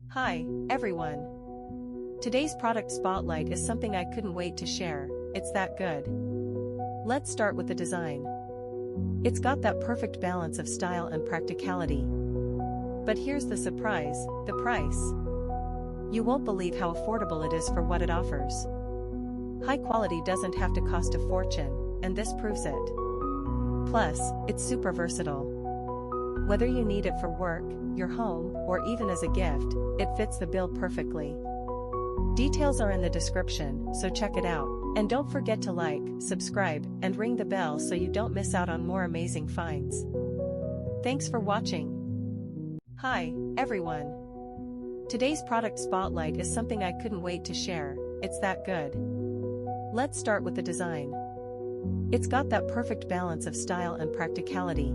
Hi, everyone. Today's product spotlight is something I couldn't wait to share, it's that good. Let's start with the design. It's got that perfect balance of style and practicality. But here's the surprise, the price. You won't believe how affordable it is for what it offers. High quality doesn't have to cost a fortune, and this proves it. Plus, it's super versatile. Whether you need it for work, your home, or even as a gift, it fits the bill perfectly. Details are in the description, so check it out. And don't forget to like, subscribe, and ring the bell so you don't miss out on more amazing finds. Thanks for watching. Hi, everyone. Today's product spotlight is something I couldn't wait to share, it's that good. Let's start with the design. It's got that perfect balance of style and practicality.